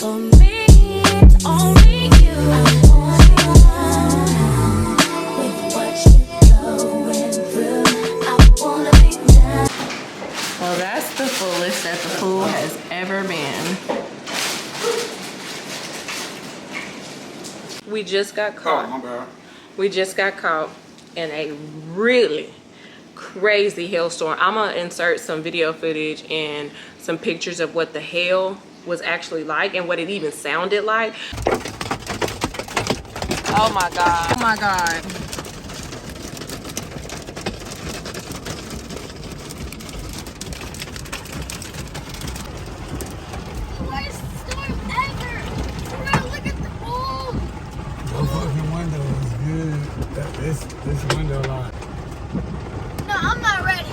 For me, it's only you. With what you're going through, I wanna be down. Well, that's the fullest that the pool has ever been. We just got caught. Oh, my bad. We just got caught in a really crazy hailstorm. I'm gonna insert some video footage and some pictures of what the hail was actually like and what it even sounded like. Oh my God. Oh my God. Worst storm ever. Bro, look at the pool. The fucking window is good. This window line. No, I'm not ready.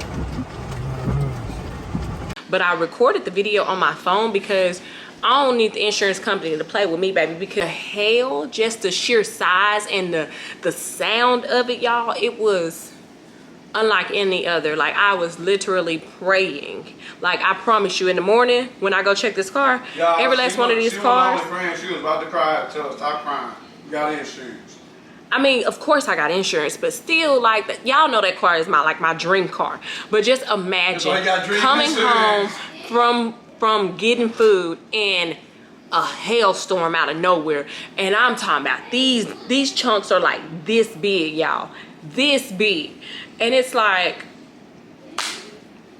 But I recorded the video on my phone because I don't need the insurance company to play with me, baby, because the hail, just the sheer size and the sound of it, y'all, it was unlike any other. Like, I was literally praying. Like, I promise you, in the morning when I go check this car, every last one of these cars. She was about to cry. Tell her stop crying. You got insurance. I mean, of course I got insurance, but still, like, y'all know that car is my dream car. But just imagine coming home from getting food and a hailstorm out of nowhere, and I'm talking about these chunks are like this big, y'all, this big, and it's like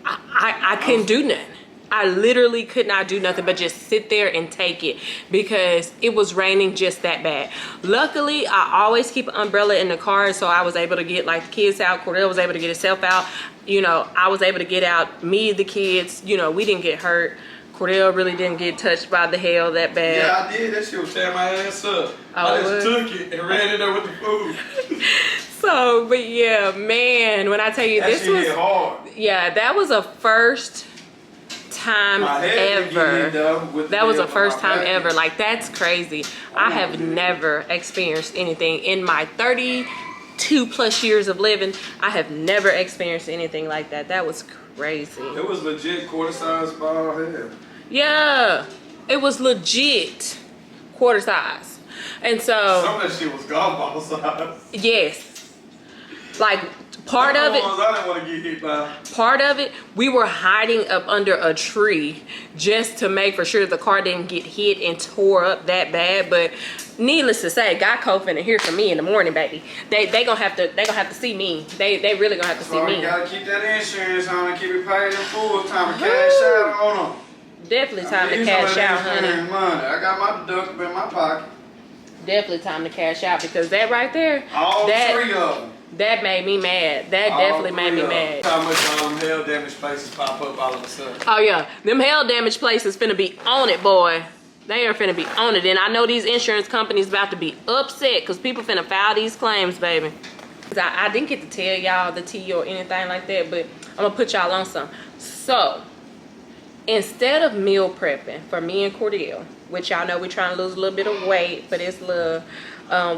I couldn't do nothing. I literally could not do nothing but just sit there and take it because it was raining just that bad. Luckily, I always keep an umbrella in the car, so I was able to get like the kids out. Cordell was able to get himself out. You know, I was able to get out, me, the kids. You know, we didn't get hurt. Cordell really didn't get touched by the hail that bad. Yeah, I did. That shit was tearing my ass up. I just took it and ran it up with the food. So, but yeah, man, when I tell you, this was hard. Yeah, that was a first time ever. That was the first time ever. Like, that's crazy. I have never experienced anything in my 32 plus years of living. I have never experienced anything like that. That was crazy. It was legit quarter-size ball hail. Yeah, it was legit quarter size. And so some of that shit was golf ball size. Yes. Like, part of it, I didn't want to get hit by. Part of it, we were hiding up under a tree just to make for sure the car didn't get hit and tore up that bad. But needless to say, Geico finna hear from me in the morning, baby. They gonna have to see me. They really gonna have to see me. You gotta keep that insurance on and keep it paid in full. Time to cash out on them. Definitely time to cash out, honey. Money. I got my deductible in my pocket. Definitely time to cash out, because that right there, all three of them. That made me mad. That definitely made me mad. How much all them hail damaged places pop up all of a sudden? Oh yeah, them hail damaged places finna be on it, boy. They are finna be on it. And I know these insurance companies about to be upset because people finna file these claims, baby. I didn't get to tell y'all the tea or anything like that, but I'm gonna put y'all on some. So, instead of meal prepping for me and Cordell, which y'all know we're trying to lose a little bit of weight for this little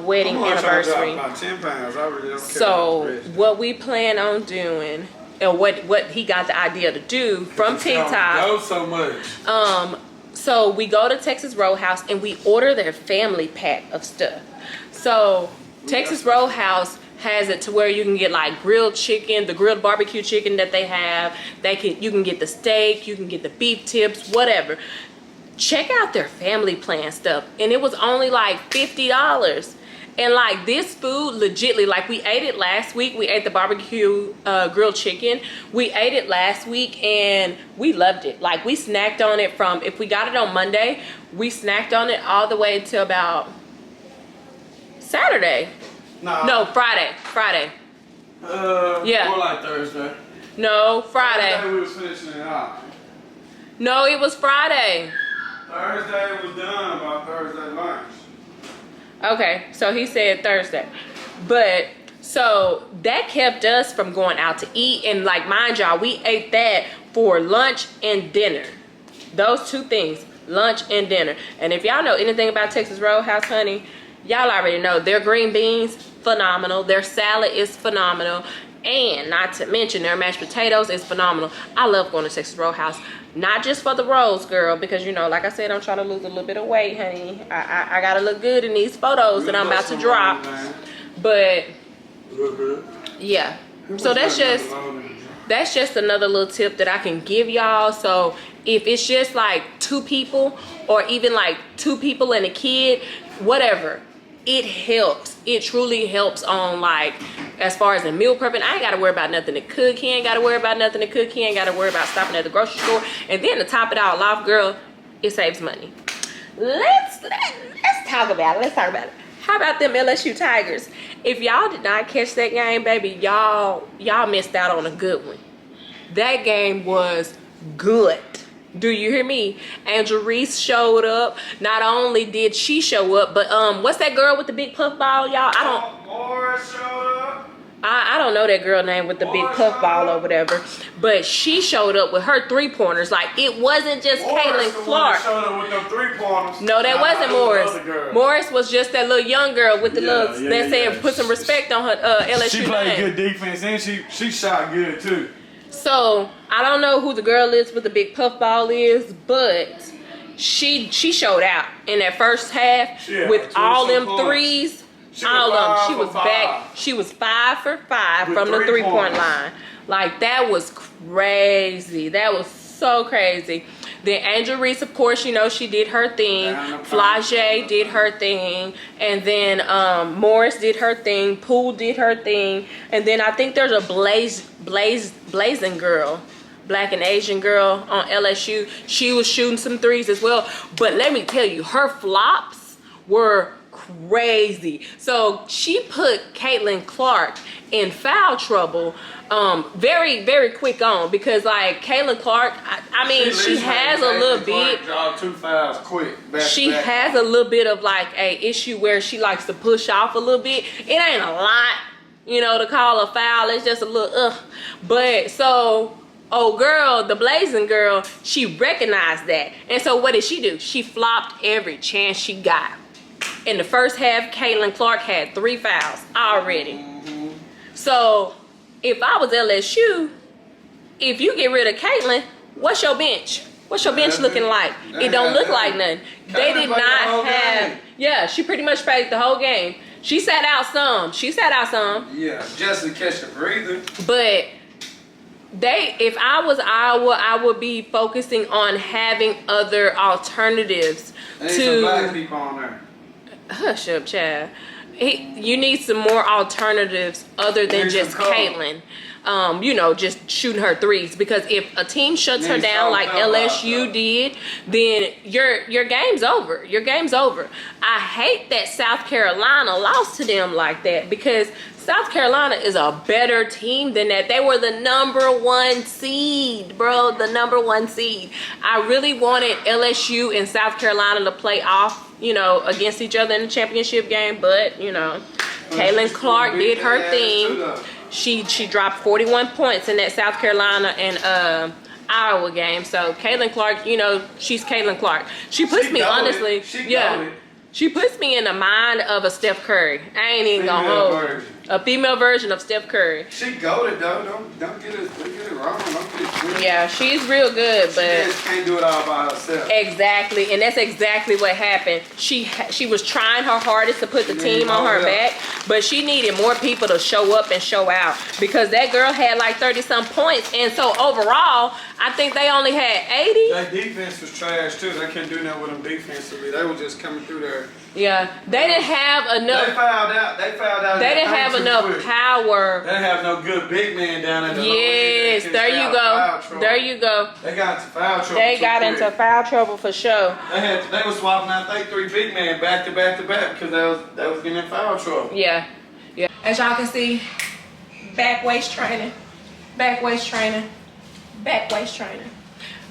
wedding anniversary. About 10 pounds. I really don't care. So what we plan on doing, and what he got the idea to do from TikTok. Go so much. So we go to Texas Roadhouse and we order their family pack of stuff. So Texas Roadhouse has it to where you can get like grilled chicken, the grilled barbecue chicken that they have. You can get the steak, you can get the beef tips, whatever. Check out their family plan stuff, and it was only like $50. And like, this food legitly, like, we ate it last week. We ate the barbecue grilled chicken. We ate it last week and we loved it. Like, we snacked on it from, if we got it on Monday, we snacked on it all the way to about Saturday. No, Friday. Yeah. More like Thursday. No, Friday. Thursday we was finishing it off. No, it was Friday. Thursday was done by Thursday lunch. Okay, so he said Thursday. But, so that kept us from going out to eat. And like, mind y'all, we ate that for lunch and dinner. Those two things, lunch and dinner. And if y'all know anything about Texas Roadhouse, honey, y'all already know their green beans, phenomenal. Their salad is phenomenal. And not to mention their mashed potatoes is phenomenal. I love going to Texas Roadhouse. Not just for the rolls, girl, because you know, like I said, I'm trying to lose a little bit of weight, honey. I gotta look good in these photos that I'm about to drop. But yeah, so that's just another little tip that I can give y'all. So if it's just like 2 people or even like 2 people and a kid, whatever, it helps. It truly helps on like as far as the meal prepping. I ain't gotta worry about nothing to cook. He ain't gotta worry about nothing to cook. He ain't gotta worry about stopping at the grocery store. And then to top it all off, girl, it saves money. Let's talk about it. Let's talk about it. How about them LSU Tigers? If y'all did not catch that game, baby, y'all missed out on a good one. That game was good. Do you hear me? Angel Reese showed up. Not only did she show up, but what's that girl with the big puff ball, y'all? Morris showed up. I don't know that girl name with the big puff ball or whatever, but she showed up with her 3-pointers. Like, it wasn't just Caitlin Clark. Showed up with them 3-pointers. No, that wasn't Morris. Morris was just that little young girl with the that said put some respect on her LSU She played name. good defense and she shot good too. So I don't know who the girl is with the big puff ball is, but she showed out in that first half with all them threes. All of them. She was back. She was 5 for 5 from the 3-point line. Like, that was crazy. That was so crazy. Then Angel Reese, of course, you know, she did her thing. Flage did her thing. And then Morris did her thing. Poole did her thing. And then I think there's a blazing girl, black and Asian girl on LSU. She was shooting some threes as well. But let me tell you, her flops were crazy. So she put Caitlin Clark in foul trouble very, very quick on, because like Caitlin Clark, I mean, she has a little bit. Draw 2 fouls quick. She has a little bit of like a issue where she likes to push off a little bit. It ain't a lot, you know, to call a foul. It's just a little But so girl, the blazing girl, she recognized that. And so what did she do? She flopped every chance she got. In the first half, Caitlin Clark had 3 fouls already. So if I was LSU, if you get rid of Caitlin, what's your bench? What's your bench looking like? It don't look like nothing. They did not have. Yeah, she pretty much played the whole game. She sat out some. Yeah, just to catch a breather. But if I was Iowa, I would be focusing on having other alternatives Some black people on there. Hush up, child. You need some more alternatives other than just Caitlin. You know, just shooting her threes. Because if a team shuts her down like LSU did, then your game's over. Your game's over. I hate that South Carolina lost to them like that, because South Carolina is a better team than that. They were the #1 seed, bro. The #1 seed. I really wanted LSU and South Carolina to play off, you know, against each other in the championship game, but you know, Caitlin Clark did her thing. She dropped 41 points in that South Carolina and Iowa game. So Caitlin Clark, you know, she's Caitlin Clark. She puts me honestly, she puts me in the mind of a Steph Curry. I ain't even gonna hold. A female version of Steph Curry. She goated though. Don't get it wrong. Don't get it twisted. Yeah, she's real good, but she just can't do it all by herself. Exactly, and that's exactly what happened. She was trying her hardest to put the team on her back, but she needed more people to show up and show out, because that girl had like 30-some points, and so overall, I think they only had 80. That defense was trash too. They couldn't do nothing with them defensively. They were just coming through there. Yeah, they didn't have enough. They fouled out. They didn't have enough power. They didn't have no good big man down at the Yes, there you go. There you go. They got into foul trouble. They got into foul trouble for sure. They were swapping out they 3 big men back to back to back because they was getting in foul trouble. Yeah. As y'all can see, back waist training.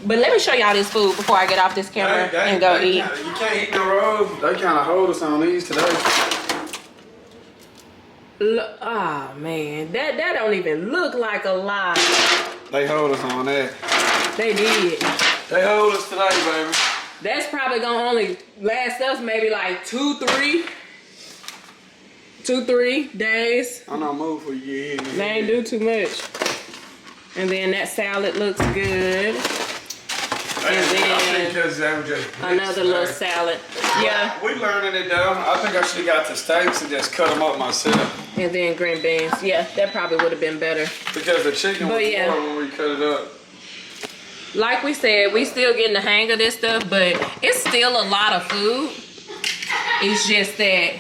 But let me show y'all this food before I get off this camera and go eat. You can't eat no rolls. They kind of hold us on these today. Oh man, that don't even look like a lie. They hold us on that. They did. They hold us today, baby. That's probably gonna only last us maybe like 2, 3 2-3 days. I'm not moving for you. They ain't do too much. And then that salad looks good. And then another little salad. Yeah. We learning it though. I think I should have got the steaks and just cut them up myself. And then green beans. Yeah, that probably would have been better. Because the chicken was more when we cut it up. Like we said, we still getting the hang of this stuff, but it's still a lot of food. It's just that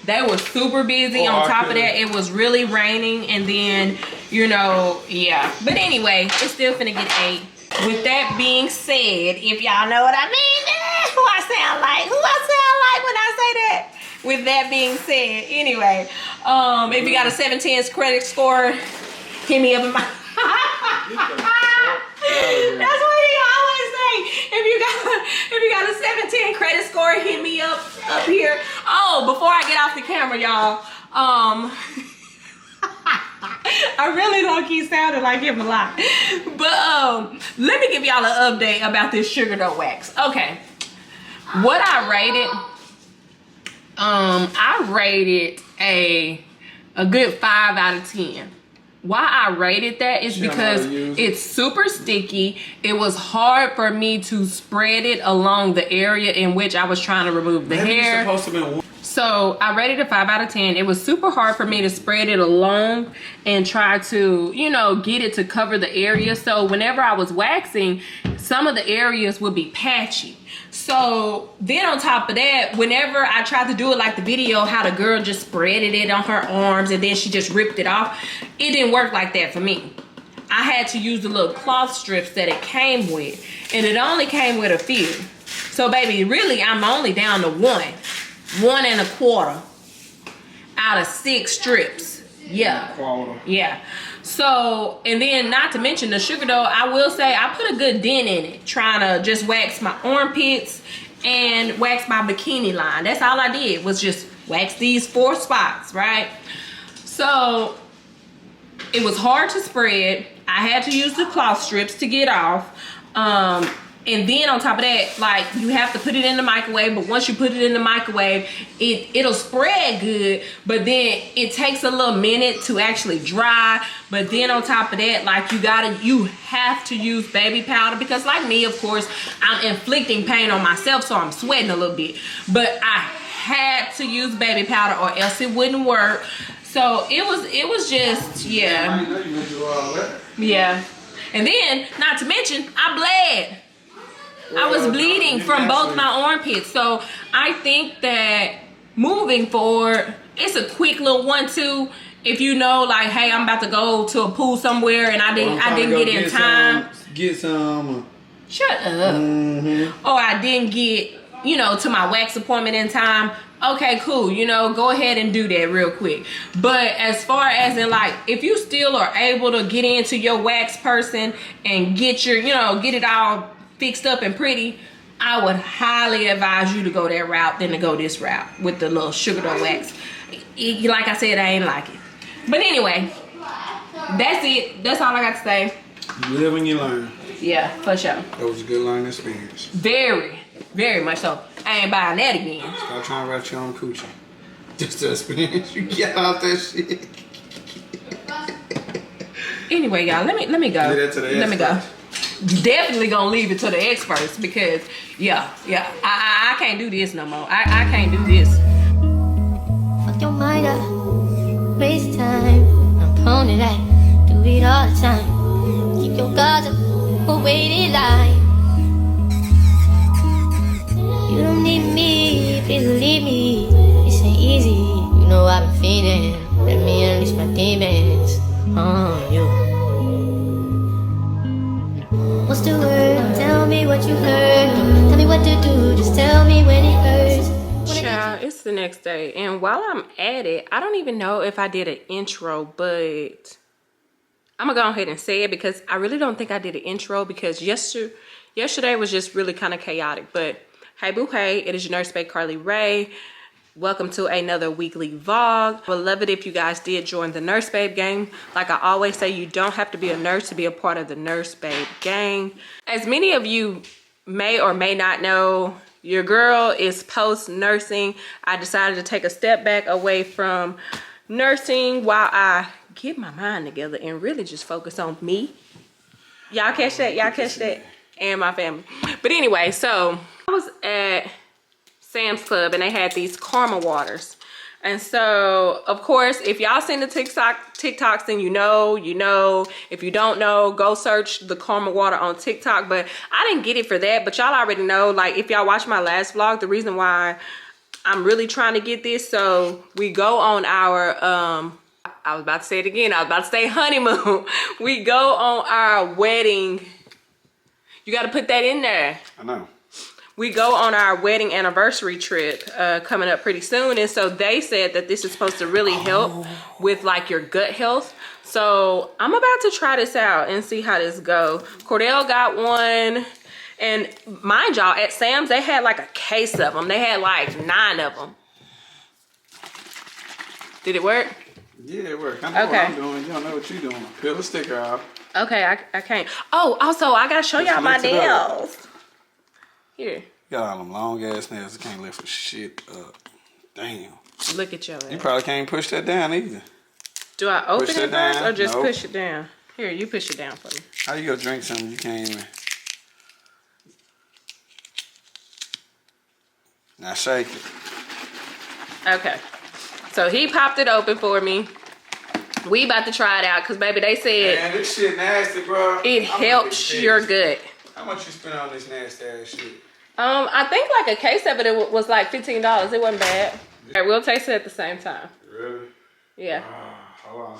they were super busy. On top of that, it was really raining, and then, you know, yeah. But anyway, it's still finna get ate. With that being said, if y'all know what I mean, who I sound like when I say that. With that being said, anyway, if you got a 710 credit score, hit me up in my... That's what he always say. If you got a 710 credit score, hit me up here. Oh, before I get off the camera, y'all, I really don't keep sounding like him a lot. But let me give y'all an update about this sugar dough wax. Okay. What I rated a good 5 out of 10. Why I rated that is because it's super sticky. It was hard for me to spread it along the area in which I was trying to remove the hair. So I rated a 5 out of 10. It was super hard for me to spread it along and try to, you know, get it to cover the area. So whenever I was waxing, some of the areas would be patchy. So then on top of that, whenever I tried to do it like the video, how the girl just spreaded it on her arms and then she just ripped it off, it didn't work like that for me. I had to use the little cloth strips that it came with, and it only came with a few. So baby, really, I'm only down to 1 1¼ out of 6 strips. Yeah. Yeah. So, and then not to mention the sugar dough, I will say I put a good dent in it, trying to just wax my armpits and wax my bikini line. That's all I did, was just wax these 4 spots, right? So it was hard to spread. I had to use the cloth strips to get off. And then on top of that, like, you have to put it in the microwave, but once you put it in the microwave, it'll spread good, but then it takes a little minute to actually dry. But then on top of that, like, you have to use baby powder, because like me, of course, I'm inflicting pain on myself, so I'm sweating a little bit. But I had to use baby powder or else it wouldn't work. So it was just, yeah. Yeah. And then, not to mention, I bled. I was bleeding from both my armpits. So I think that moving forward, it's a quick little 1-2. If you know, like, hey, I'm about to go to a pool somewhere and I didn't get in time. Get some. Shut up. Or I didn't get, you know, to my wax appointment in time. Okay, cool. You know, go ahead and do that real quick. But as far as in, like, if you still are able to get into your wax person and get your, you know, get it all fixed up and pretty, I would highly advise you to go that route than to go this route with the little sugar dough wax. Like I said, I ain't like it. But anyway, that's it. That's all I got to say. You live and you learn. Yeah, for sure. That was a good learning experience. Very, very much so. I ain't buying that again. Stop trying to wrap your own coochie. Just the experience you get out that shit. Anyway, y'all, let me go. Let me go. Definitely gonna leave it to the experts, because yeah, I can't do this no more. I can't do this. Fuck your mind up, waste time. I'm prone to that, do it all the time. Keep your guards up, or waiting line. You don't need me, believe me. This ain't easy, you know I've been feeling. Let me unleash my demons on you. What's the word? Tell me what you heard. Tell me what to do. Just tell me when it hurts. Child, it's the next day, and while I'm at it, I don't even know if I did an intro, but I'm gonna go ahead and say it because I really don't think I did an intro, because yesterday was just really kind of chaotic. But hey, Boo Heyy, it is your nurse babe, Carle Rae. Welcome to another weekly vlog. I would love it if you guys did join the Nurse Babe gang. Like I always say, you don't have to be a nurse to be a part of the Nurse Babe gang. As many of you may or may not know, Your girl is post-nursing. I decided to take a step back away from nursing while I get my mind together and really just focus on me. Y'all catch that? Y'all catch that? And my family. But anyway, so I was at Sam's Club and they had these caramel waters. And so, of course, if y'all seen the TikToks, then you know. If you don't know, go search the caramel water on TikTok. But I didn't get it for that. But y'all already know, like, if y'all watch my last vlog, the reason why I'm really trying to get this. So we go on our, I was about to say it again. I was about to say honeymoon. We go on our wedding. You got to put that in there. I know. We go on our wedding anniversary trip coming up pretty soon. And so they said that this is supposed to really help with like your gut health. So I'm about to try this out and see how this go. Cordell got one. And mind y'all, at Sam's, they had like a case of them. They had like 9 of them. Did it work? Yeah, it worked. I know what I'm doing. You don't know what you're doing. Peel the sticker off. Okay, I can't. Oh, also, I got to show y'all my nails. Here. You got all them long ass nails that can't lift for shit up. Damn. Look at your ass. You probably can't push that down either. Do I open it first or just Nope. push it down? Here, you push it down for me. How you go drink something you can't even? Now shake it. Okay. So he popped it open for me. We about to try it out because, baby, they said Man, this shit nasty, bro. it helps your gut. How much you spend on this nasty ass shit? I think like a case of it was like $15. It wasn't bad. All right, we'll taste it at the same time. Really? Yeah. Hold on.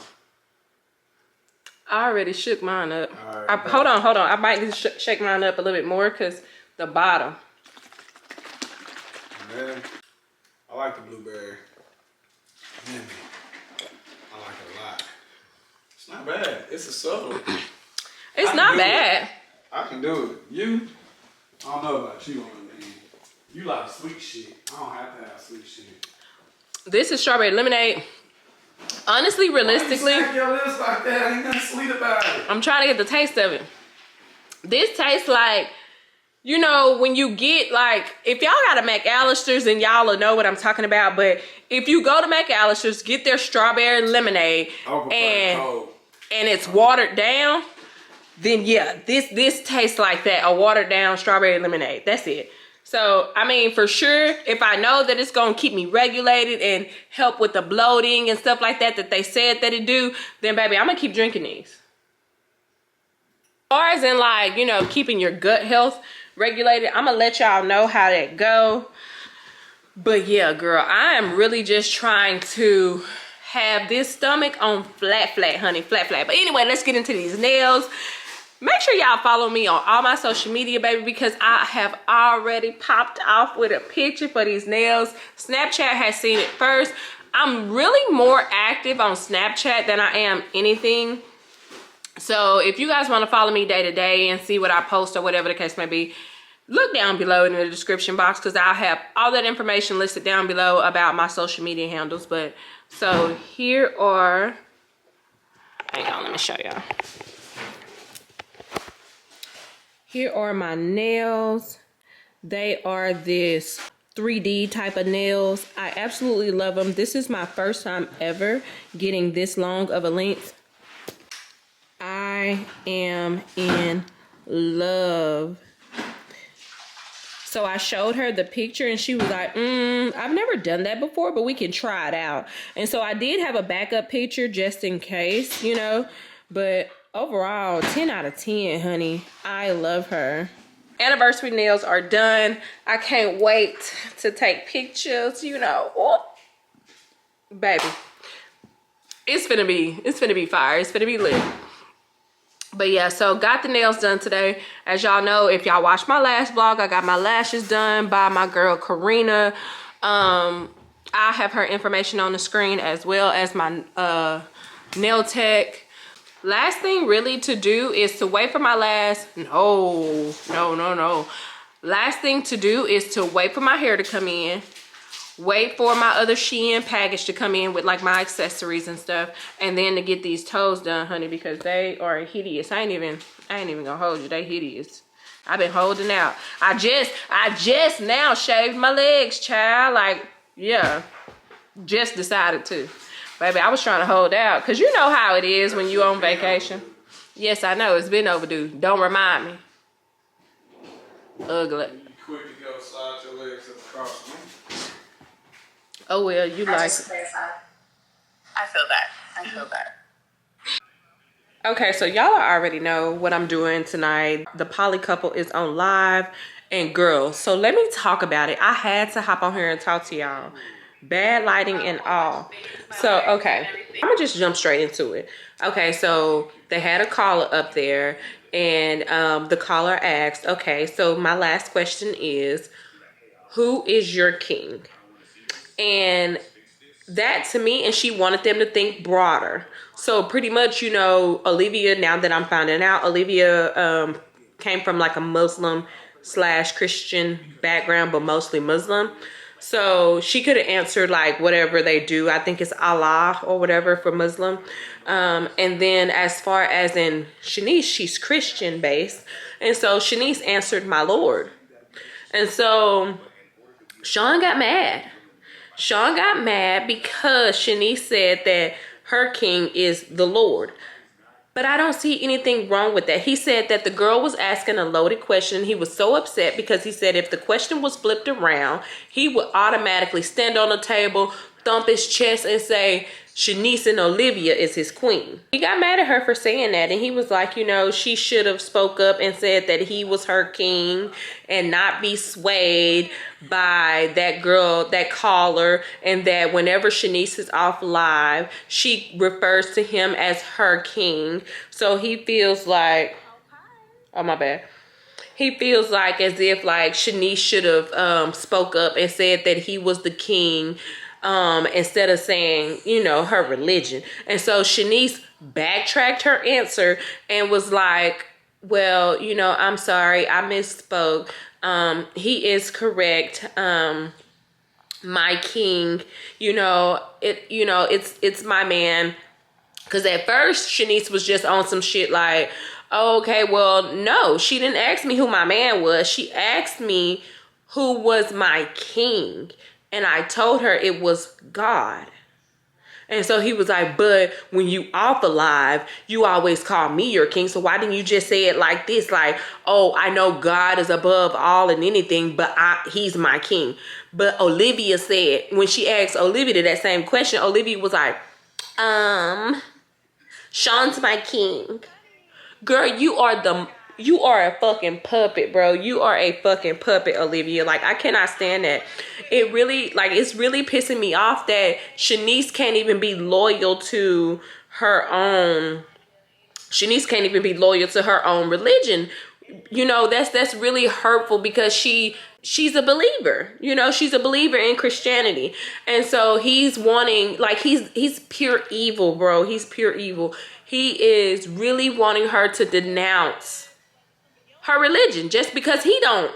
I already shook mine up. All right, Hold on. I might need to shake mine up a little bit more because the bottom. Man, I like the blueberry. Man, I like it a lot. It's not bad. It's a subtle. It's not bad. I can do it. You? I don't know about you on the end. You like sweet shit. I don't have to have sweet shit. This is strawberry lemonade. Honestly, realistically, Why you smack your lips like that? Ain't nothing sweet about it. I'm trying to get the taste of it. This tastes like, you know, when you get like, if y'all got a McAllister's, then y'all will know what I'm talking about. But if you go to McAllister's, get their strawberry lemonade and it's watered down, then yeah, this tastes like that, a watered down strawberry lemonade. That's it. So, I mean, for sure, if I know that it's going to keep me regulated and help with the bloating and stuff like that they said that it do, then baby, I'm going to keep drinking these. As far as in like, you know, keeping your gut health regulated, I'm going to let y'all know how that go. But yeah, girl, I am really just trying to have this stomach on flat, honey, flat. But anyway, let's get into these nails. Make sure y'all follow me on all my social media, baby, because I have already popped off with a picture for these nails. Snapchat has seen it first. I'm really more active on Snapchat than I am anything. So if you guys want to follow me day to day and see what I post or whatever the case may be, look down below in the description box because I'll have all that information listed down below about my social media handles. But so here are, hang on, let me show y'all. Here are my nails. They are this 3D type of nails. I absolutely love them. This is my first time ever getting this long of a length. I am in love. So I showed her the picture and she was like, I've never done that before, but we can try it out. And so I did have a backup picture just in case, you know, but overall, 10 out of 10, honey. I love her. Anniversary nails are done. I can't wait to take pictures, you know. Oh, baby. It's finna be fire. It's finna be lit. But yeah, so got the nails done today. As y'all know, if y'all watched my last vlog, I got my lashes done by my girl Karina. I have her information on the screen as well as my nail tech. Last thing really to do is to wait for my last, no. Last thing to do is to wait for my hair to come in. Wait for my other Shein package to come in with like my accessories and stuff. And then to get these toes done, honey, because they are hideous. I ain't even gonna hold you, they hideous. I've been holding out. I just now shaved my legs, child. Like, yeah, just decided to. Baby, I was trying to hold out because you know how it is when you on vacation. Yes, I know. It's been overdue. Don't remind me. Ugly. Quick to go slide your legs across me. Oh, well, you like it. I feel that. I feel that. Okay, so y'all already know what I'm doing tonight. The poly couple is on live. And girls, so let me talk about it. I had to hop on here and talk to y'all. Bad lighting and all. So, okay. I'm gonna just jump straight into it. Okay, so they had a caller up there. And the caller asked, okay, so my last question is, who is your king? And that to me, and she wanted them to think broader. So pretty much, you know, Olivia, now that I'm finding out, Olivia came from like a Muslim / Christian background, but mostly Muslim. So she could have answered like whatever they do. I think it's Allah or whatever for Muslim. And then as far as in Shanice, she's Christian based. And so Shanice answered my Lord. And so Sean got mad. Sean got mad because Shanice said that her king is the Lord. But I don't see anything wrong with that. He said that the girl was asking a loaded question. He was so upset because he said if the question was flipped around, he would automatically stand on the table, thump his chest and say, Shanice and Olivia is his queen. He got mad at her for saying that, and he was like, you know, she should have spoke up and said that he was her king and not be swayed by that girl, that caller, and that whenever Shanice is off live, she refers to him as her king. So he feels like, oh my bad. He feels like as if like Shanice should have spoke up and said that he was the king, instead of saying, you know, her religion. And so Shanice backtracked her answer and was like, well, you know, I'm sorry, I misspoke. He is correct. My king, it's my man. Cause at first Shanice was just on some shit like, oh, okay, well, no, she didn't ask me who my man was. She asked me who was my king. And I told her it was God. And so he was like, but when you off alive, you always call me your king. So why didn't you just say it like this? Like, oh, I know God is above all and anything, but he's my king. But Olivia said, when she asked Olivia that same question, Olivia was like, Sean's my king. Girl, you are a fucking puppet, bro. You are a fucking puppet, Olivia. Like, I cannot stand that. It's really pissing me off that Shanice can't even be loyal to her own. Shanice can't even be loyal to her own religion. You know, that's really hurtful because she's a believer. You know, she's a believer in Christianity. And so he's wanting, like, he's pure evil, bro. He's pure evil. He is really wanting her to denounce her religion just because he don't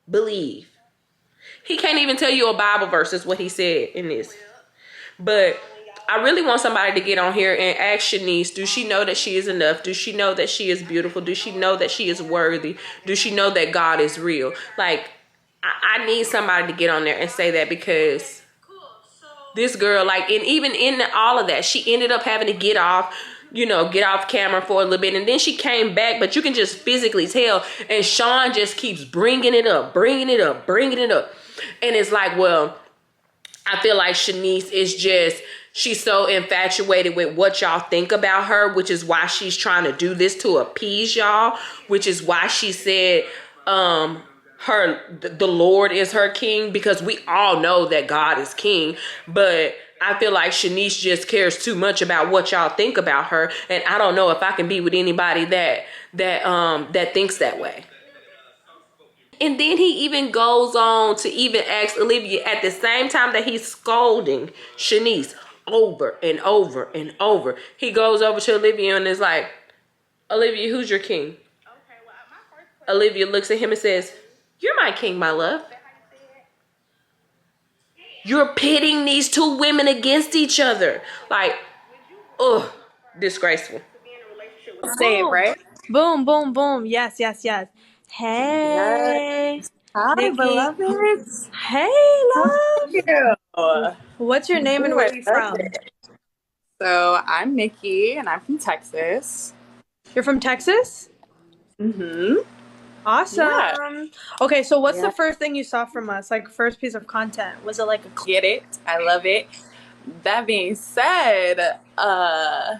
believe. He can't even tell you a Bible verse is what he said in this. But I really want somebody to get on here and ask Shanice, do she know that she is enough? Do she know that she is beautiful? Do she know that she is worthy? Do she know that God is real? Like, I need somebody to get on there and say that, because this girl, like, and even in all of that, she ended up having to get off camera for a little bit, and then she came back, but you can just physically tell, and Sean just keeps bringing it up. And it's like, well, I feel like Shanice is she's so infatuated with what y'all think about her, which is why she's trying to do this to appease y'all, which is why she said the Lord is her king, because we all know that God is king. But I feel like Shanice just cares too much about what y'all think about her, and I don't know if I can be with anybody that thinks that way. And then he even goes on to even ask Olivia at the same time that he's scolding Shanice over and over and over. He goes over to Olivia and is like, Olivia, who's your king? Olivia looks at him and says, you're my king, my love. You're pitting these two women against each other. Like, disgraceful. Say it, right? Boom, boom, boom. Yes, yes, yes. Hey, Hi, Nikki. beloveds. Hey, How love. are you? What's your name and Ooh, where I are you love from? it. So I'm Nikki, and I'm from Texas. You're from Texas? Mm-hmm. Yeah. Awesome. Okay, so what's the Yeah. first thing you saw from us? Like, first piece of content? Was it like a clip? Get it? I love it. That being said, I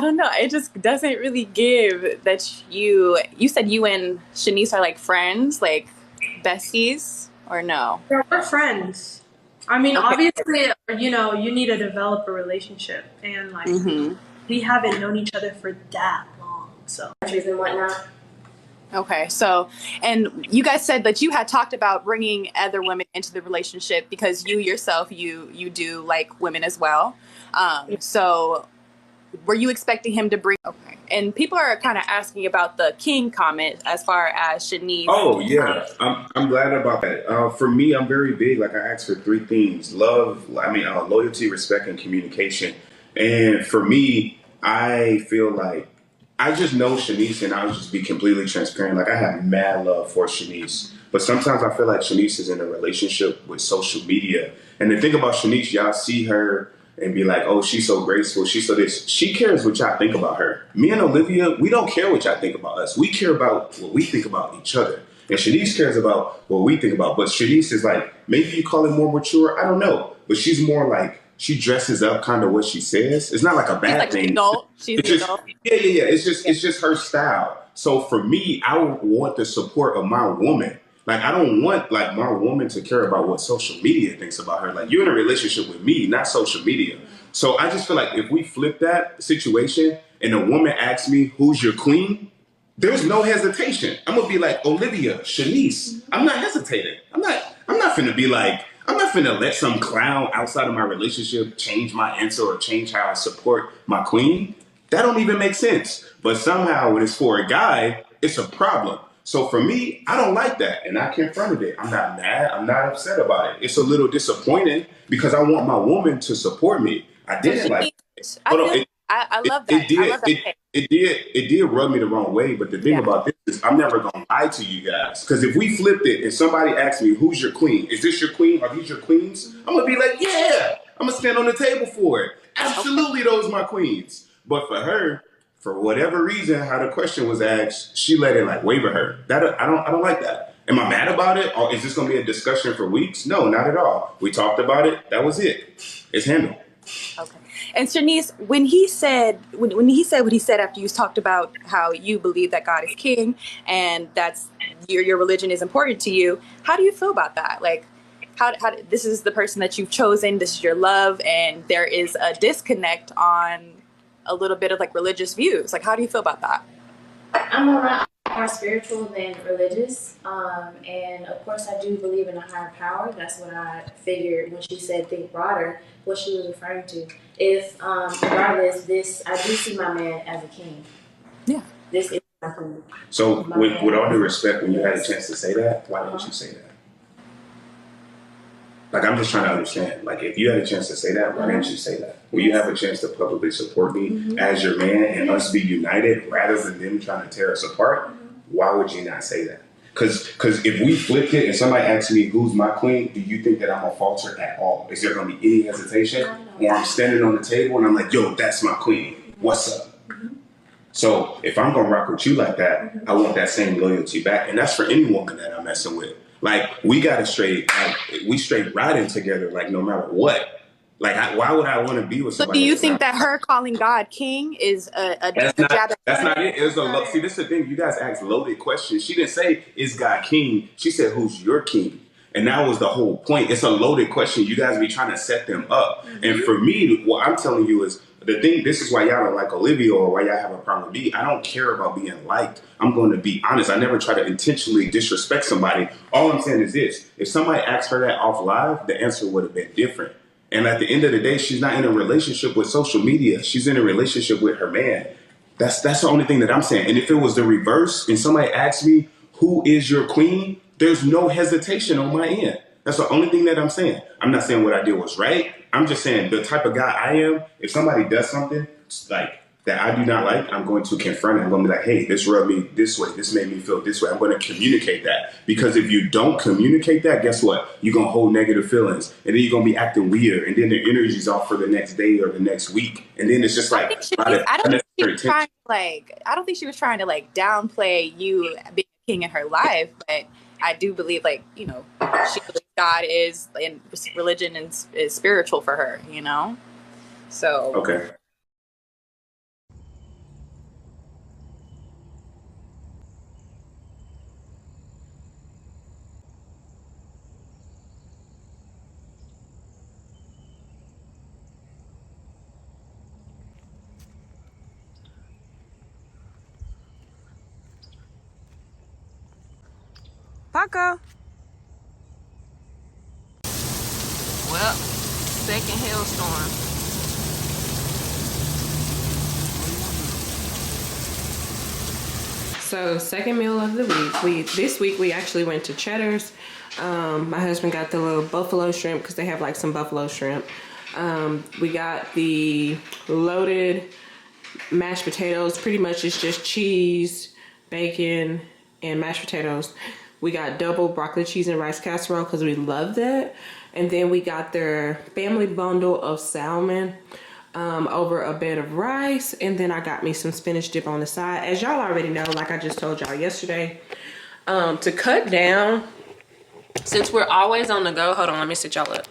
don't know. It just doesn't really give that you said you and Shanice are like friends, like besties, or no? Yeah, we're friends. I mean, Okay. obviously, you need to develop a relationship, and like, Mm-hmm. we haven't known each other for that long, so. And whatnot. Okay, so, and you guys said that you had talked about bringing other women into the relationship because you yourself, you do like women as well. So were you expecting him to bring? Okay, and people are kind of asking about the king comment as far as Shanice. Oh yeah, I'm glad about that. For me, I'm very big. Like I asked for three things: love, loyalty, respect, and communication. And for me, I feel like I just know Shanice, and I'll just be completely transparent. Like I have mad love for Shanice, but sometimes I feel like Shanice is in a relationship with social media. And the thing about Shanice, y'all see her and be like, oh, she's so graceful, she's so this. She cares what y'all think about her. Me and Olivia, we don't care what y'all think about us. We care about what we think about each other. And Shanice cares about what we think about. But Shanice is like, maybe you call it more mature, I don't know. But she's more like, she dresses up kind of what she says. It's not like a She's bad like the thing. adult. She's It's the just adult. yeah. It's just her style. So for me, I would want the support of my woman. Like I don't want like my woman to care about what social media thinks about her. Like you're in a relationship with me, not social media. So I just feel like if we flip that situation and a woman asks me who's your queen, there's no hesitation. I'm gonna be like Olivia, Shanice. I'm not hesitating. I'm not finna be like, I'm not finna let some clown outside of my relationship change my answer or change how I support my queen. That don't even make sense. But somehow when it's for a guy, it's a problem. So for me, I don't like that. And I confronted it. I'm not mad. I'm not upset about it. It's a little disappointing because I want my woman to support me. I So didn't like, I hold on. feel. I It, love it that. I did love that. Okay. it did rub me the wrong way. But the thing Yeah. about this is I'm never gonna lie to you guys. Because if we flipped it and somebody asked me, who's your queen? Is this your queen? Are these your queens? I'm gonna be like, yeah, I'm gonna stand on the table for it. Absolutely, those are my queens. But for her, for whatever reason, how the question was asked, she let it like waver her. That I don't like that. Am I mad about it? Or is this gonna be a discussion for weeks? No, not at all. We talked about it, that was it. It's handled. Okay. And Shanice, when he said what he said after you talked about how you believe that God is king and that's your religion is important to you, how do you feel about that? Like, how this is the person that you've chosen, this is your love, and there is a disconnect on a little bit of like religious views. Like, how do you feel about that? I'm a lot more spiritual than religious. And of course, I do believe in a higher power. That's what I figured when she said think broader, what she was referring to. If, regardless, I do see my man as a king. Yeah. This is my queen. So, with all due respect, when you had a chance to say that, why didn't you say that? Like, I'm just trying to understand. Like, if you had a chance to say that, why didn't you say that? When you have a chance to publicly support me as your man and us be united rather than them trying to tear us apart, why would you not say that? Because if we flipped it and somebody asks me who's my queen, do you think that I'm gonna falter at all? Is there gonna be any hesitation? Or I'm standing on the table and I'm like, yo, that's my queen. What's up? So if I'm gonna rock with you like that, I want that same loyalty back, and that's for any woman that I'm messing with. Like we gotta we straight riding together, like no matter what. Like why would I want to be with So somebody? do you That's think not, that her calling God king is a jab at that's not it. It was see, this is the thing. You guys asked loaded questions. She didn't say is God king. She said who's your king. And that was the whole point. It's a loaded question. You guys be trying to set them up. And for me, what I'm telling you is the thing, this is why y'all don't like Olivia or why y'all have a problem with me. I don't care about being liked. I'm going to be honest. I never try to intentionally disrespect somebody. All I'm saying is this. If somebody asked her that off live, the answer would have been different. And at the end of the day, she's not in a relationship with social media. She's in a relationship with her man. That's the only thing that I'm saying. And if it was the reverse and somebody asked me, who is your queen? There's no hesitation on my end. That's the only thing that I'm saying. I'm not saying what I did was right. I'm just saying the type of guy I am, if somebody does something, like that I do not like, I'm going to confront it. I'm going to be like, hey, this rubbed me this way. This made me feel this way. I'm going to communicate that. Because if you don't communicate that, guess what? You're going to hold negative feelings. And then you're going to be acting weird. And then the energy's off for the next day or the next week. And then it's just like, I don't think she was trying to like downplay you being a king in her life, but I do believe, like, you know, she believes God is, and religion is spiritual for her, you know? So. Okay. Paco. Well, second hailstorm. So, second meal of the week. This week we actually went to Cheddar's. My husband got the little buffalo shrimp because they have like some buffalo shrimp. We got the loaded mashed potatoes. Pretty much it's just cheese, bacon, and mashed potatoes. We got double broccoli, cheese, and rice casserole because we love that. And then we got their family bundle of salmon over a bed of rice. And then I got me some spinach dip on the side. As y'all already know, like I just told y'all yesterday, to cut down, since we're always on the go. Hold on, let me sit y'all up.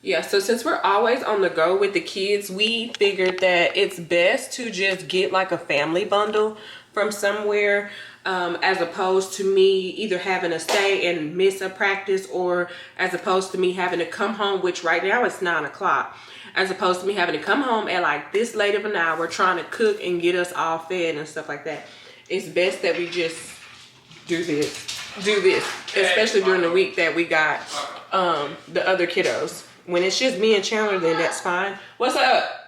Yeah, so since we're always on the go with the kids, we figured that it's best to just get like a family bundle from somewhere, as opposed to me either having to stay and miss a practice, or as opposed to me having to come home, which right now it's 9 o'clock, as opposed to me having to come home at like this late of an hour trying to cook and get us all fed and stuff like that. It's best that we just do this, especially during the week that we got the other kiddos. When it's just me and Chandler, then that's fine. What's up?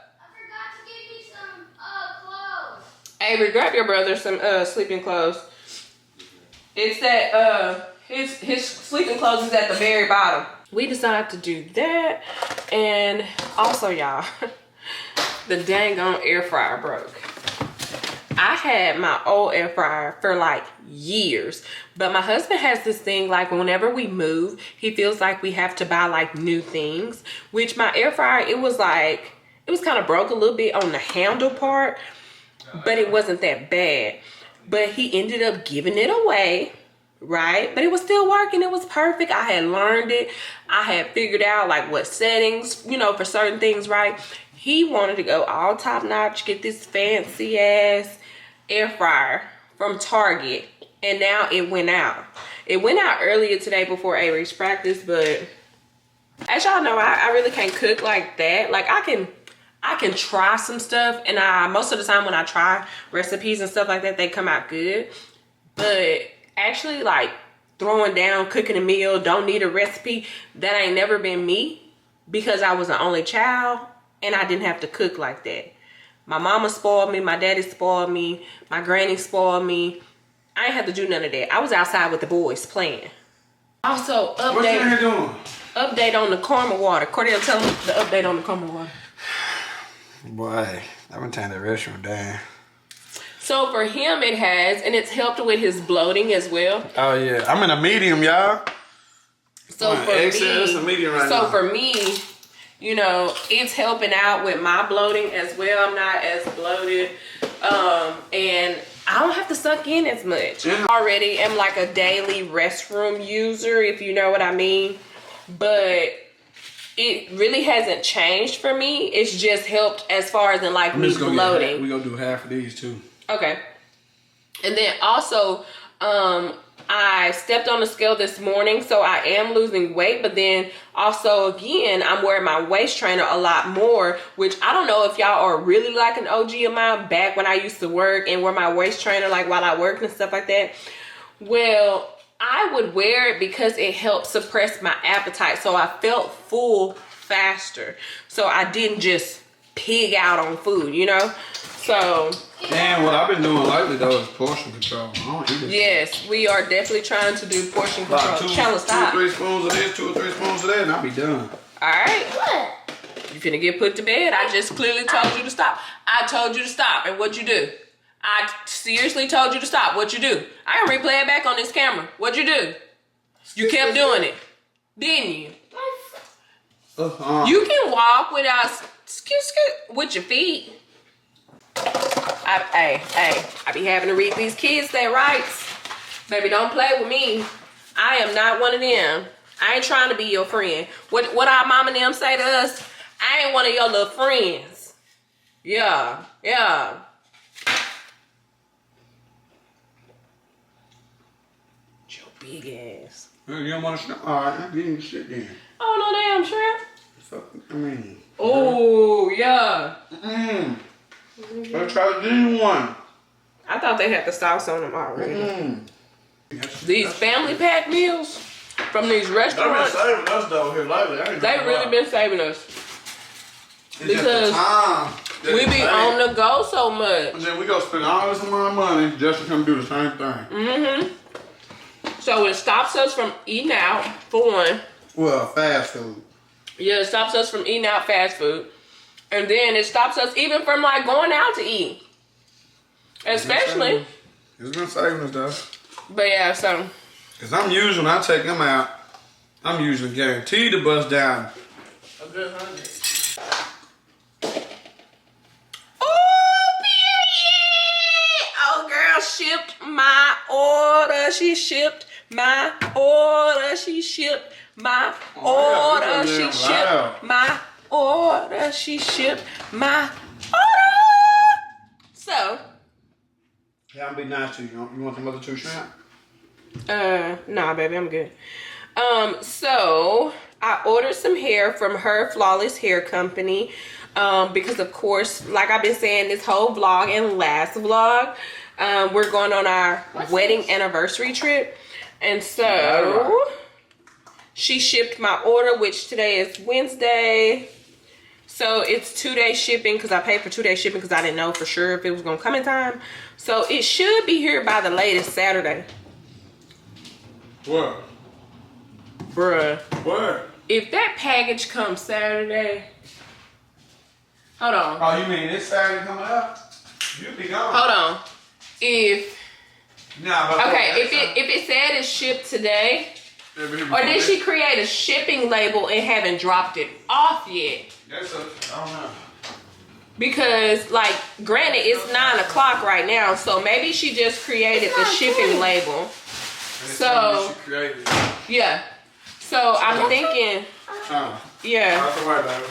Avery, grab your brother some sleeping clothes. It's that his sleeping clothes is at the very bottom. We decided to do that, and also y'all, the dang on air fryer broke. I had my old air fryer for like years, but my husband has this thing like whenever we move, he feels like we have to buy like new things, which my air fryer, it was kind of broke a little bit on the handle part, but it wasn't that bad. But he ended up giving it away, right? But it was still working. It was perfect. I had learned it. I had figured out like what settings, you know, for certain things, right? He wanted to go all top notch, get this fancy ass air fryer from Target, and now it went out. It went out earlier today before Avery's practice, but as y'all know, I really can't cook like that. Like I can try some stuff, and most of the time when I try recipes and stuff like that, they come out good. But actually like throwing down, cooking a meal, don't need a recipe, that ain't never been me, because I was an only child and I didn't have to cook like that. My mama spoiled me, my daddy spoiled me, my granny spoiled me. I ain't have to do none of that. I was outside with the boys playing. Also, update on the caramel water. Cordell, tell them the update on the caramel water. Boy, I've been tying that restaurant down. So for him it has, and it's helped with his bloating as well. Oh yeah, I'm in a medium, y'all. So for me, you know, it's helping out with my bloating as well. I'm not as bloated, and I don't have to suck in as much. I already am like a daily restroom user, if you know what I mean, but it really hasn't changed for me. It's just helped as far as in like me bloating. We're gonna do half of these too. Okay. And then also, I stepped on the scale this morning, so I am losing weight, but then also again, I'm wearing my waist trainer a lot more, which I don't know if y'all are really like an OG of mine back when I used to work and wear my waist trainer like while I worked and stuff like that. Well, I would wear it because it helped suppress my appetite, so I felt full faster, so I didn't just pig out on food, you know. So damn, what I've been doing lately though is portion control. I don't eat it. Yes, we are definitely trying to do portion control. Like two or three spoons of this, 2 or 3 spoons of that, and I'll be done. All right. You finna get put to bed. I just clearly told you to stop. I told you to stop, and what'd you do? I seriously told you to stop. What'd you do? I can replay it back on this camera. What'd you do? You kept doing it, didn't you? You can walk without with your feet. I be having to read these kids their rights. Baby, don't play with me. I am not one of them. I ain't trying to be your friend. What our mom and them say to us? I ain't one of your little friends. Yeah. Your big ass. You don't want to snap? All right, I'm getting shit then. Oh, no damn shrimp. Oh, yeah. Let's try the genuine one. I thought they had the sauce on them already. These family pack meals from these restaurants. They've been saving us though here lately. They've really been saving us. Because we be on the go so much. And then we go spend all this amount of money just to come do the same thing. So it stops us from eating out, for one. Well, fast food. Yeah, it stops us from eating out fast food. And then it stops us even from like going out to eat. Especially. It's been saving us though. But yeah, so. Cause I'm usually, when I take them out, I'm usually guaranteed to bust down A good 100. Shipped my order. She shipped my order. She shipped my order. She shipped my order. She shipped my order. So. Yeah, I'm be nice to you. You want some other 2 shrimp? Nah, baby, I'm good. So I ordered some hair from Her Flawless Hair Company. Because of course, like I've been saying this whole vlog and last vlog, we're going on our wedding anniversary trip. And so she shipped my order, which today is Wednesday. So it's 2-day shipping because I paid for 2-day shipping because I didn't know for sure if it was going to come in time. So it should be here by the latest Saturday. What? Bruh. What? If that package comes Saturday. Hold on. Oh, you mean this Saturday coming up? You'll be gone. Hold on. If okay, if it said it's shipped today, or did she create a shipping label and haven't dropped it off yet? I don't know. Because like, granted, it's 9 o'clock right now, so maybe she just created the shipping label. So she created it. Yeah. So I'm thinking. Yeah. That's all right, baby.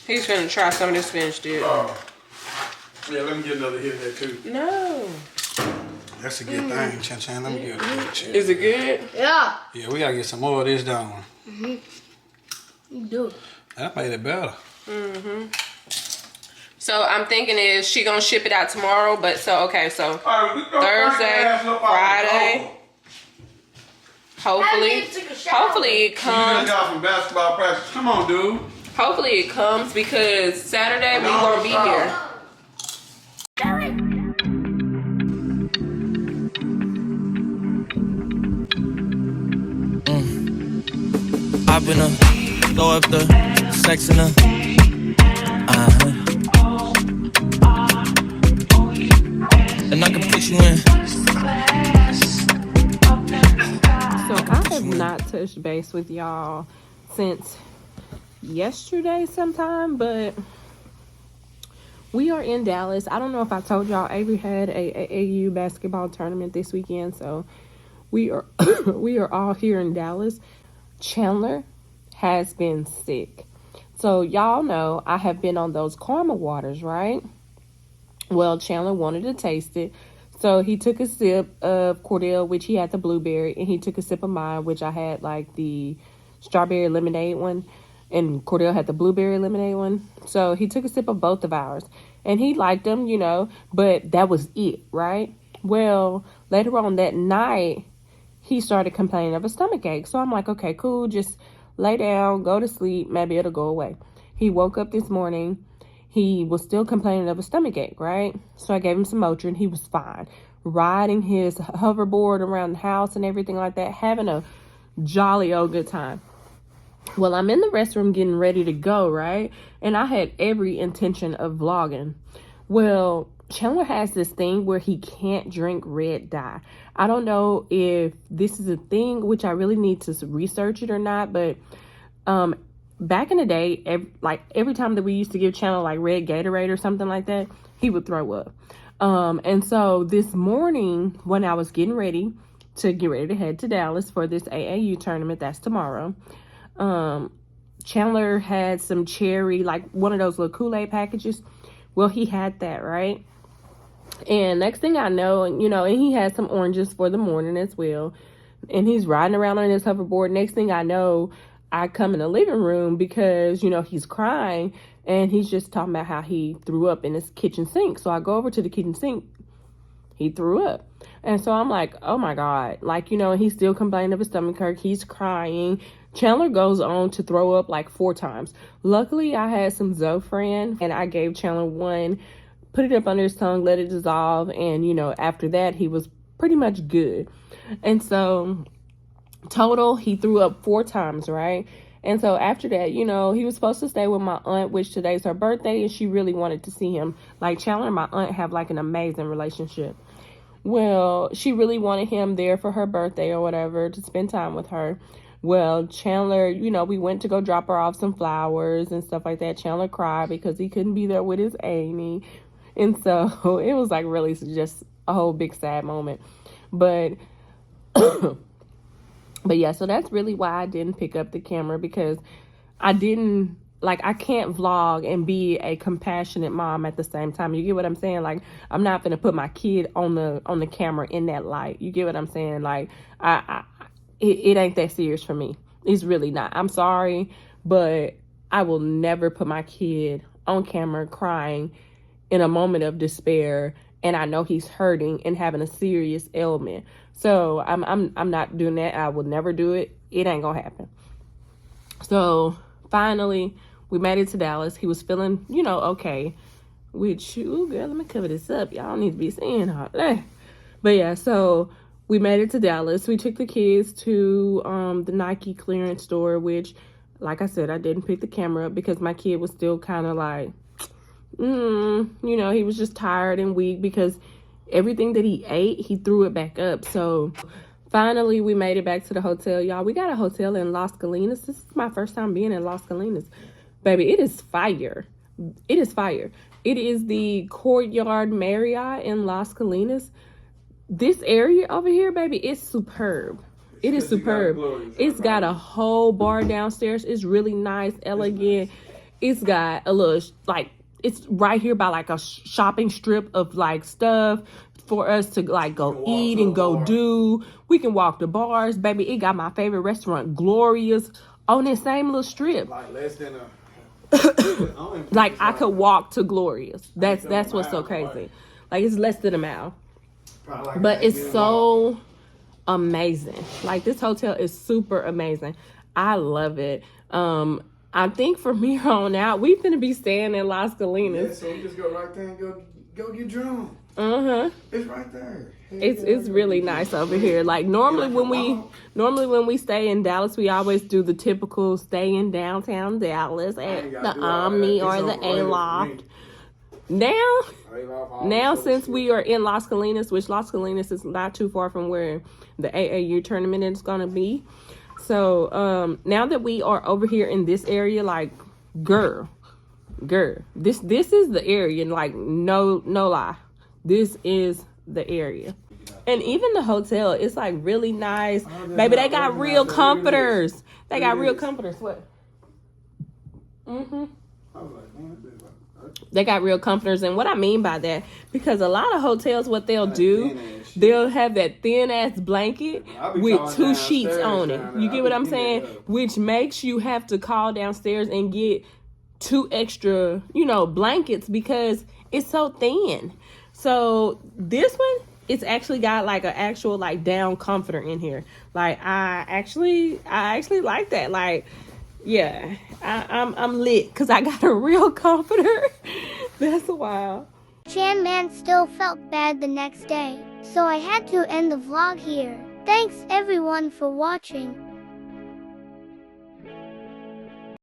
He's gonna try some of this Spanish dip. Yeah, let me get another hit there too. No. That's a good thing, Chan Chan. Let me get another hit. Is it good? Yeah. Yeah, we gotta get some more of this down. You do. That made it better. So I'm thinking is she gonna ship it out tomorrow? But so okay, so Thursday, Friday. Hopefully it You comes. just got from basketball practice. Come on, dude. Hopefully it comes because Saturday we won't be here. Hop in her, throw up the sex in her. And I can put you in. So I have not touched base with y'all since yesterday sometime, but we are in Dallas. I don't know if I told y'all, Avery had a AAU basketball tournament this weekend, so we are we are all here in Dallas. Chandler has been sick. So y'all know I have been on those caramel waters, right? Well, Chandler wanted to taste it. So he took a sip of Cordell, which he had the blueberry, and he took a sip of mine, which I had like the strawberry lemonade one, and Cordell had the blueberry lemonade one. So he took a sip of both of ours, and he liked them, you know, but that was it, right? Well, later on that night, he started complaining of a stomach ache. So I'm like, okay, cool, just lay down, go to sleep, maybe it'll go away. He woke up this morning. He was still complaining of a stomach ache, right? So I gave him some Motrin. He was fine. Riding his hoverboard around the house and everything like that. Having a jolly old good time. Well, I'm in the restroom getting ready to go, right? And I had every intention of vlogging. Well, Chandler has this thing where he can't drink red dye. I don't know if this is a thing, which I really need to research it or not, but back in the day, every time that we used to give Chandler like red Gatorade or something like that, he would throw up. And so this morning when I was getting ready to head to Dallas for this AAU tournament, that's tomorrow, Chandler had some cherry, like one of those little Kool-Aid packages. Well, he had that, right? And next thing I know, and he had some oranges for the morning as well. And he's riding around on his hoverboard. Next thing I know, I come in the living room because, he's crying. And he's just talking about how he threw up in his kitchen sink. So I go over to the kitchen sink. He threw up. And so I'm like, oh my God. Like, and he's still complaining of his stomach hurt. He's crying. Chandler goes on to throw up like 4 times. Luckily, I had some Zofran and I gave Chandler one, put it up under his tongue, let it dissolve. And, after that, he was pretty much good. And so total, he threw up 4 times, right? And so after that, he was supposed to stay with my aunt, which today's her birthday, and she really wanted to see him. Like, Chandler and my aunt have like an amazing relationship. Well, she really wanted him there for her birthday or whatever to spend time with her. Well, Chandler, we went to go drop her off some flowers and stuff like that. Chandler cried because he couldn't be there with his Amy. And so it was like really just a whole big sad moment. But yeah, so that's really why I didn't pick up the camera, because I can't vlog and be a compassionate mom at the same time. You get what I'm saying? Like, I'm not gonna put my kid on the camera in that light. You get what I'm saying? Like, it ain't that serious for me. It's really not. I'm sorry, but I will never put my kid on camera crying in a moment of despair, and I know he's hurting and having a serious ailment. So I'm not doing that. I will never do it. It ain't gonna happen. So finally, we made it to Dallas. He was feeling, okay. Which, ooh, girl, let me cover this up. Y'all need to be seeing all that. But yeah, so we made it to Dallas. We took the kids to the Nike clearance store, which, like I said, I didn't pick the camera up because my kid was still kind of like, he was just tired and weak because everything that he ate, he threw it back up. So finally, we made it back to the hotel. Y'all, we got a hotel in Las Colinas. This is my first time being in Las Colinas. Baby, it is fire. It is fire. It is the Courtyard Marriott in Las Colinas. This area over here, baby, it's superb. It is superb. It's got a whole bar downstairs. It's really nice, elegant. It's got a little, like, it's right here by like a shopping strip of like stuff for us to like go eat and go do. We can walk to bars, baby. It got my favorite restaurant, Gloria's, on that same little strip. Like less than like I could walk to Gloria's. That's what's so crazy. Like, it's less than a mile. But it's so amazing. Like, this hotel is super amazing. I love it. I think from here on out, we're gonna be staying in Las Colinas. Yeah, so we just go right there and go get drunk. It's right there. It's really nice over here. Like, normally when we stay in Dallas, we always do the typical stay in downtown Dallas at the Omni or the Aloft. Now since we are in Las Colinas, which Las Colinas is not too far from where the AAU tournament is gonna be. So now that we are over here in this area, like, girl, this is the area. Like, no lie, this is the area. And even the hotel, it's like really nice. Baby, they got real comforters. They got real comforters. What? They got real comforters. And what I mean by that, because a lot of hotels, what they'll do, they'll have that thin ass blanket with 2 sheets on it. You get what I'm saying? Which makes you have to call downstairs and get 2 extra, blankets because it's so thin. So this one, it's actually got like an actual like down comforter in here. Like, I actually like that. Like, yeah, I'm lit because I got a real comforter. That's wild. Chan Man still felt bad the next day, so I had to end the vlog here. Thanks everyone for watching.